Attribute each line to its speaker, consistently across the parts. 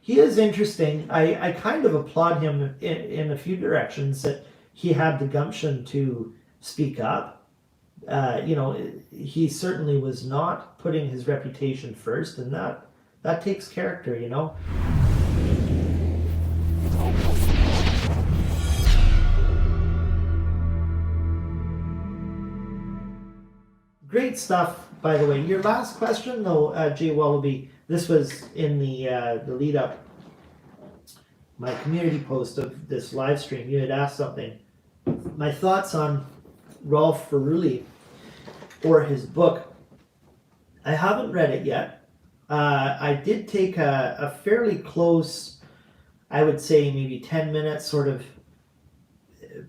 Speaker 1: He is interesting. I kind of applaud him in a few directions, that he had the gumption to speak up. He certainly was not putting his reputation first, and that takes character. Great stuff, by the way. Your last question, though, Jay Wallaby, this was in the lead up, my community post of this live stream. You had asked something. My thoughts on Rolf Furuli or his book. I haven't read it yet. I did take a fairly close, I would say maybe 10 minutes sort of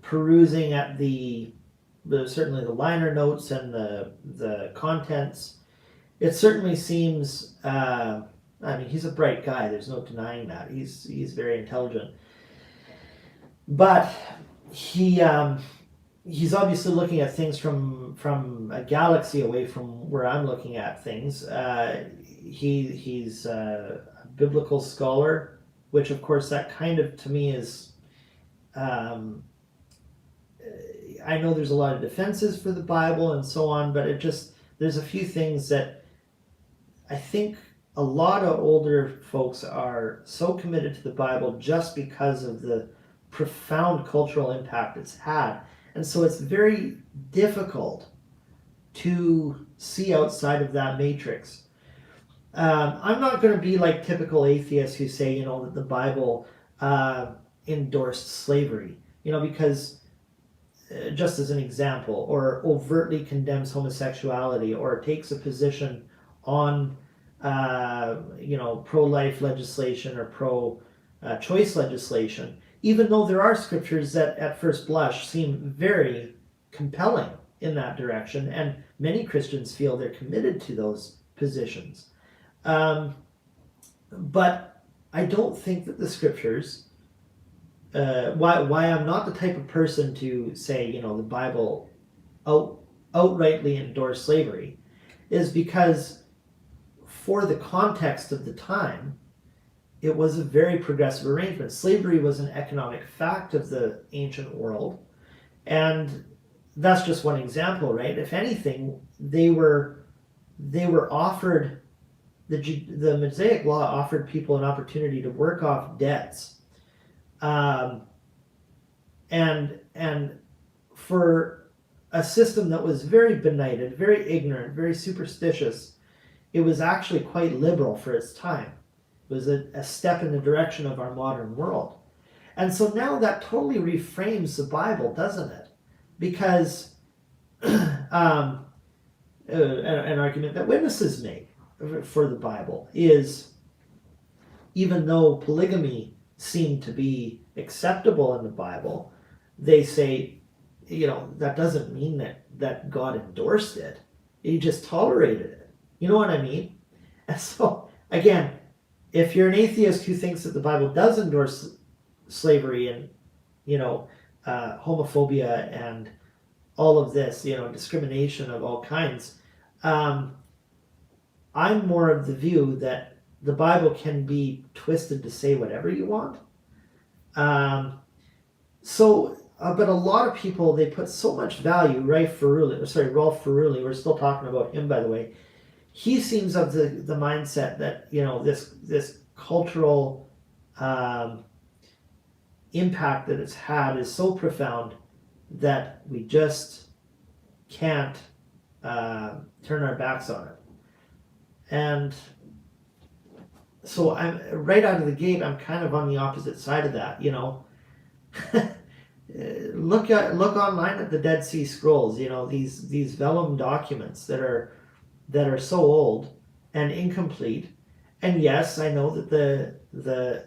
Speaker 1: perusing at certainly the liner notes and the contents. It certainly seems, he's a bright guy, there's no denying that. He's very intelligent. But he's obviously looking at things from a galaxy away from where I'm looking at things. He's a biblical scholar, which of course that kind of to me is, I know there's a lot of defenses for the Bible and so on, but there's a few things that I think a lot of older folks are so committed to the Bible just because of the profound cultural impact it's had. And so it's very difficult to see outside of that matrix. I'm not going to be like typical atheists who say, that the Bible endorsed slavery, because just as an example, or overtly condemns homosexuality, or takes a position on pro-life legislation or pro-choice legislation, even though there are scriptures that at first blush seem very compelling in that direction, and many Christians feel they're committed to those positions. But I don't think that the scriptures, why I'm not the type of person to say, the Bible outrightly endorsed slavery, is because for the context of the time, it was a very progressive arrangement. Slavery was an economic fact of the ancient world, and that's just one example, right? If anything, they were offered, the Mosaic Law offered people an opportunity to work off debts, and for a system that was very benighted, very ignorant, very superstitious, it was actually quite liberal for its time. It was a step in the direction of our modern world. And so now that totally reframes the Bible, doesn't it? Because an argument that witnesses make for the Bible is, even though polygamy seemed to be acceptable in the Bible, they say, that doesn't mean that God endorsed it. He just tolerated it. You know what I mean? And so, again, if you're an atheist who thinks that the Bible does endorse slavery and, homophobia and all of this, discrimination of all kinds, I'm more of the view that the Bible can be twisted to say whatever you want. But a lot of people, they put so much value, Rolf Furuli, we're still talking about him, by the way. He seems of the mindset that, this cultural impact that it's had is so profound that we just can't turn our backs on it. And so I'm right out of the gate, I'm kind of on the opposite side of that, Look online at the Dead Sea Scrolls, these vellum documents that are so old and incomplete. And yes, I know that the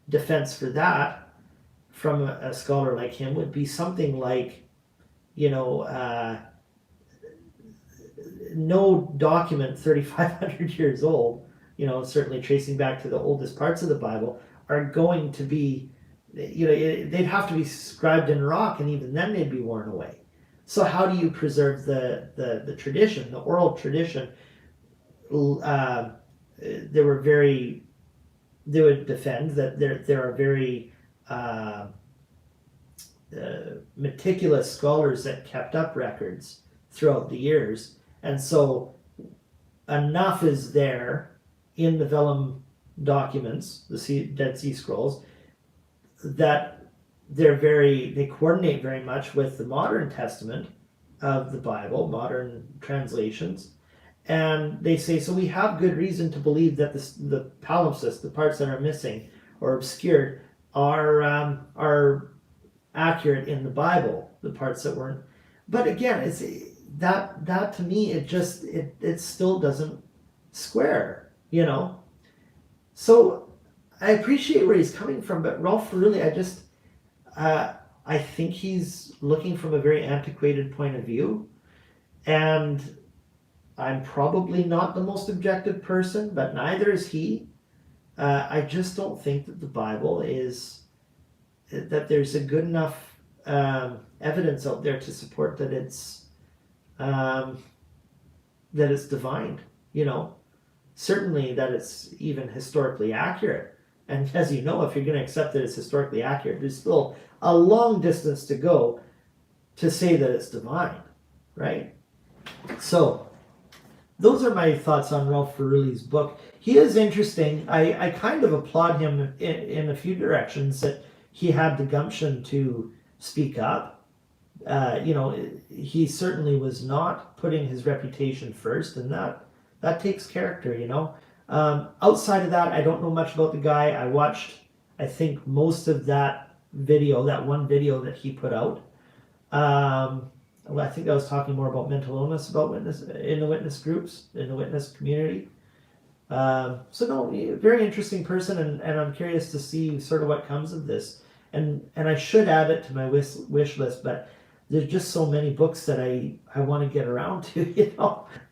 Speaker 1: defense for that from a scholar like him would be something like, no document 3,500 years old, certainly tracing back to the oldest parts of the Bible, are going to be, they'd have to be scribed in rock, and even then they'd be worn away. So how do you preserve the tradition, the oral tradition? There were very defend that there are very meticulous scholars that kept up records throughout the years, and so enough is there in the vellum documents, the Dead Sea Scrolls, that they coordinate very much with the modern Testament of the Bible, modern translations, and they say, so we have good reason to believe that the palimpsest, the parts that are missing or obscured, are accurate in the Bible, the parts that weren't. But again, it's that to me, it still doesn't square, So I appreciate where he's coming from, but Rolf Furuli, I think he's looking from a very antiquated point of view, and I'm probably not the most objective person, but neither is he. I just don't think that the Bible that there's a good enough evidence out there to support that it's divine, certainly that it's even historically accurate. And as you know, if you're going to accept that it's historically accurate, there's still a long distance to go to say that it's divine, right? So those are my thoughts on Rolf Furuli's book. He is interesting. I kind of applaud him in a few directions, that he had the gumption to speak up. He certainly was not putting his reputation first, and that takes character, Outside of that, I don't know much about the guy. I watched, I think, most of that one video that he put out. I think I was talking more about mental illness, about witness in the witness groups, in the witness community. So no, very interesting person, and I'm curious to see sort of what comes of this. And I should add it to my wish list, but there's just so many books that I want to get around to,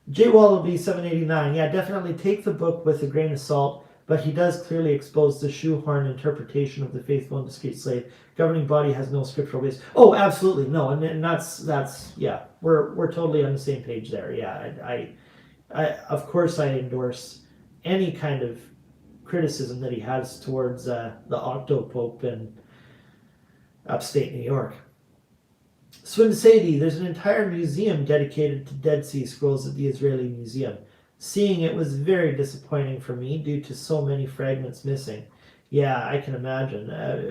Speaker 1: J. Wallaby 789, yeah, definitely take the book with a grain of salt, but he does clearly expose the shoehorn interpretation of the faithful and discreet slave. Governing body has no scriptural base. Oh, absolutely, no, and that's yeah, we're totally on the same page there. Yeah, I of course I endorse any kind of criticism that he has towards the Octopope in upstate New York. Swin Sadie, there's an entire museum dedicated to Dead Sea Scrolls at the Israeli Museum. Seeing it was very disappointing for me due to so many fragments missing. Yeah, I can imagine.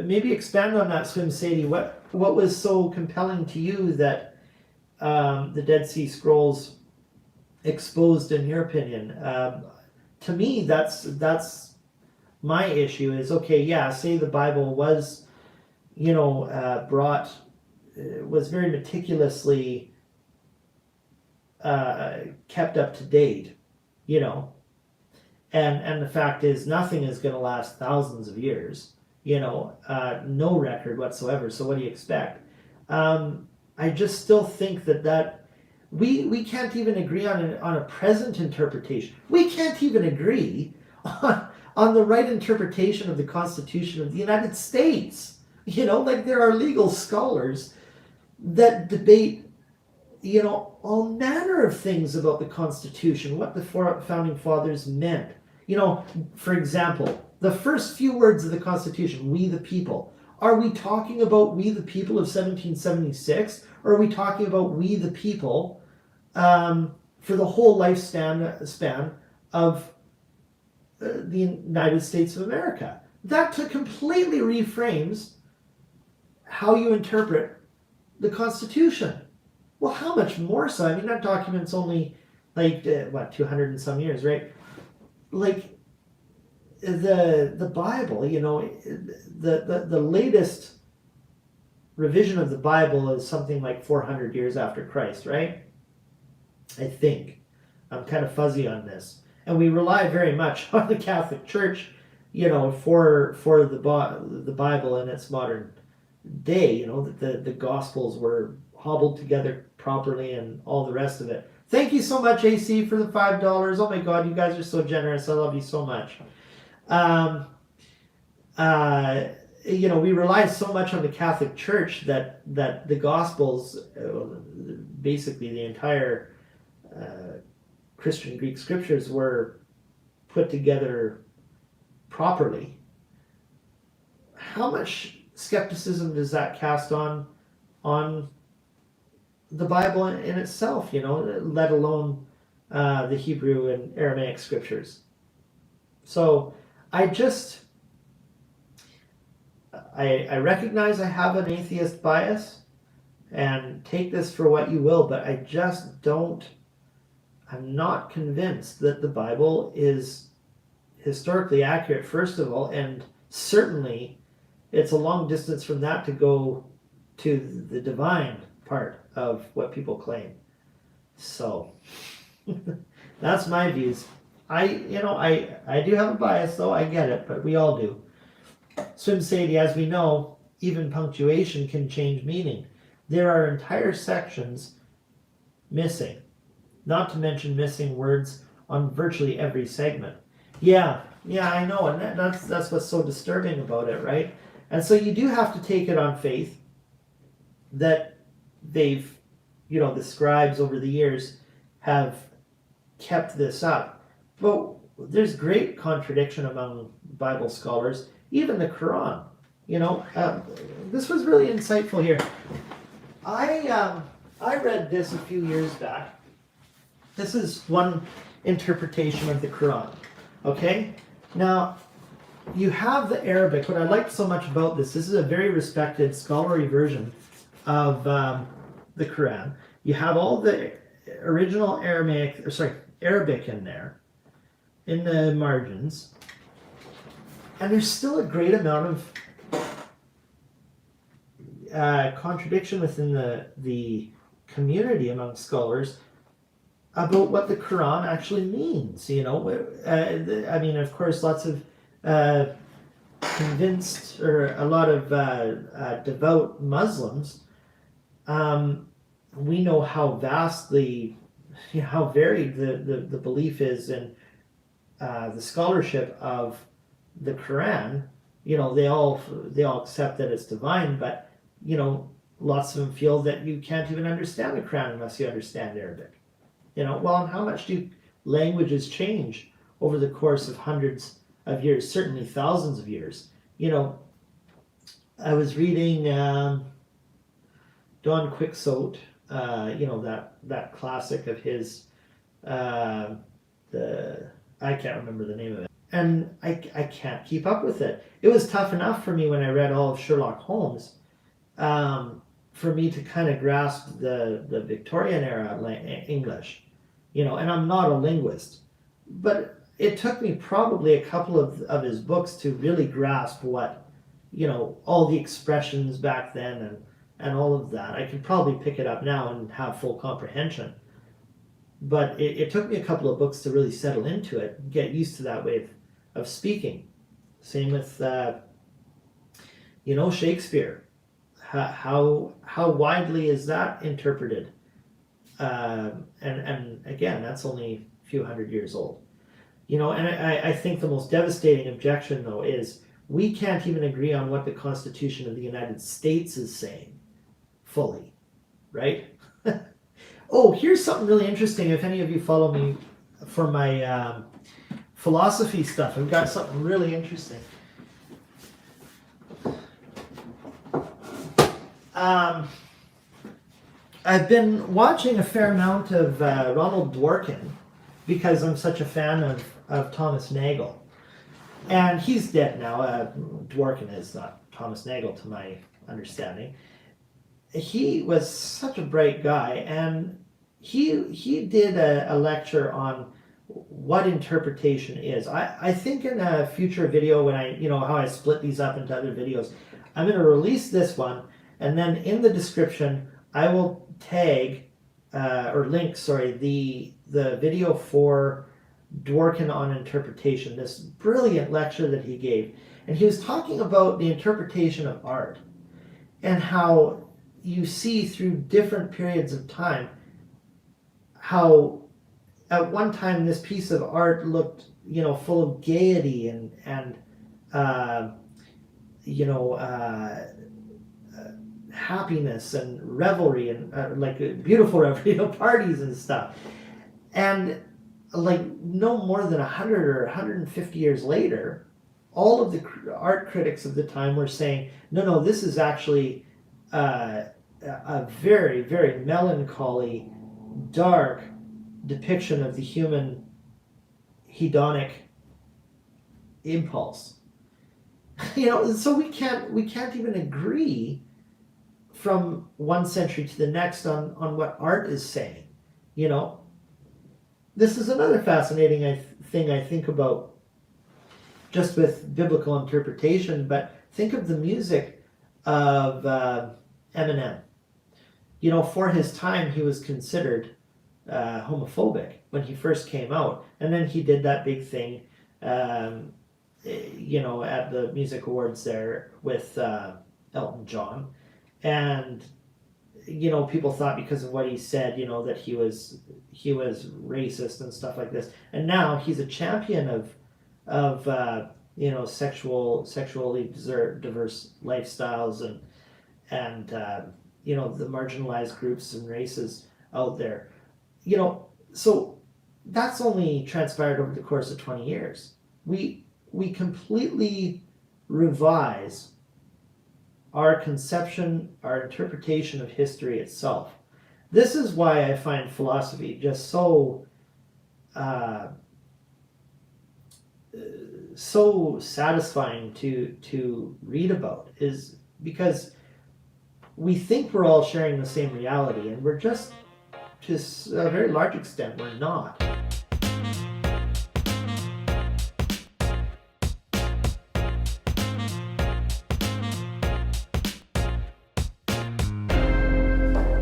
Speaker 1: Maybe expand on that, Swim Sadie. What was so compelling to you that the Dead Sea Scrolls exposed, in your opinion? To me, that's my issue. Is okay. Yeah, say the Bible was, brought. Was very meticulously kept up to date, and the fact is nothing is going to last thousands of years, no record whatsoever. So what do you expect? I just still think that we can't even agree on a present interpretation. We can't even agree on the right interpretation of the Constitution of the United States. Like there are legal scholars that debate, all manner of things about the Constitution, what the founding fathers meant. For example, the first few words of the Constitution, we the people. Are we talking about we the people of 1776? Or are we talking about we the people for the whole lifespan of the United States of America? That completely reframes how you interpret the Constitution. Well, how much more so? I mean, that document's only 200 and some years, right? Like the Bible, the latest revision of the Bible is something like 400 years after Christ, right? I think. I'm kind of fuzzy on this. And we rely very much on the Catholic Church, for the Bible in its modern day, that the Gospels were hobbled together properly and all the rest of it. Thank you so much, AC, for the $5. Oh my God, you guys are so generous. I love you so much. We rely so much on the Catholic Church that the Gospels, basically the entire Christian Greek scriptures, were put together properly, how much skepticism does that cast on the Bible in itself, let alone the Hebrew and Aramaic scriptures? So I recognize I have an atheist bias, and take this for what you will, but I'm not convinced that the Bible is historically accurate, first of all, and certainly it's a long distance from that to go to the divine part of what people claim. So that's my views. I do have a bias, though. I get it, but we all do. Swim Sadie, as we know, even punctuation can change meaning. There are entire sections missing, not to mention missing words on virtually every segment. Yeah, I know, and that's what's so disturbing about it, right? And so you do have to take it on faith that they've, the scribes over the years have kept this up. But there's great contradiction among Bible scholars, even the Quran. This was really insightful here. I read this a few years back. This is one interpretation of the Quran. Okay? Now, you have the Arabic. What I liked so much about this is a very respected scholarly version of the Quran. You have all the original Arabic in there, in the margins. And there's still a great amount of contradiction within the community among scholars about what the Quran actually means. Of course, lots of convinced, or a lot of devout Muslims, we know how vastly, how varied the belief is in the scholarship of the Quran. They all accept that it's divine, but lots of them feel that you can't even understand the Quran unless you understand Arabic. And how much do languages change over the course of hundreds of years, certainly thousands of years? I was reading Don Quixote, that classic of his, I can't remember the name of it. And I can't keep up with it. It was tough enough for me when I read all of Sherlock Holmes, for me to kind of grasp the Victorian era English, and I'm not a linguist, but it took me probably a couple of his books to really grasp what, all the expressions back then and all of that. I could probably pick it up now and have full comprehension, but it took me a couple of books to really settle into it, get used to that way of speaking. Same with, Shakespeare. How widely is that interpreted? And again, that's only a few hundred years old. And I think the most devastating objection, though, is we can't even agree on what the Constitution of the United States is saying fully, right? Oh, here's something really interesting. If any of you follow me for my philosophy stuff, I've got something really interesting. I've been watching a fair amount of Ronald Dworkin because I'm such a fan of Thomas Nagel. And he's dead now. Dworkin is not Thomas Nagel, to my understanding. He was such a bright guy, and he did a lecture on what interpretation is. I think in a future video, when how I split these up into other videos, I'm going to release this one, and then in the description, I will tag the video for Dworkin on interpretation, this brilliant lecture that he gave. And he was talking about the interpretation of art and how you see through different periods of time how at one time this piece of art looked, full of gaiety and happiness and revelry and like beautiful revelry, parties and stuff. And like no more than 100 or 150 years later, all of the art critics of the time were saying, no, this is actually a very, very melancholy, dark depiction of the human hedonic impulse. So we can't even agree from one century to the next on what art is saying. This is another fascinating thing I think about just with biblical interpretation, but think of the music of Eminem. For his time, he was considered homophobic when he first came out, and then he did that big thing, at the music awards there with Elton John, and people thought because of what he said, that he was racist and stuff like this, and now he's a champion of sexually diverse lifestyles and the marginalized groups and races out there. So that's only transpired over the course of 20 years. We completely revise our conception, our interpretation of history itself. This is why I find philosophy just so satisfying to read about, is because we think we're all sharing the same reality, and we're just, to a very large extent, we're not.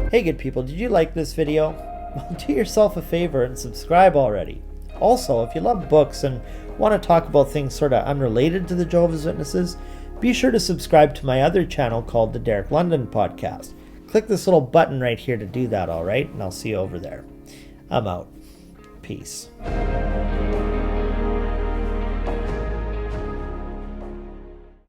Speaker 1: Hey good people, did you like this video? Well, do yourself a favor and subscribe already. Also, if you love books and want to talk about things sort of unrelated to the Jehovah's Witnesses, be sure to subscribe to my other channel called the Derek London Podcast. Click this little button right here to do that, alright? And I'll see you over there. I'm out. Peace.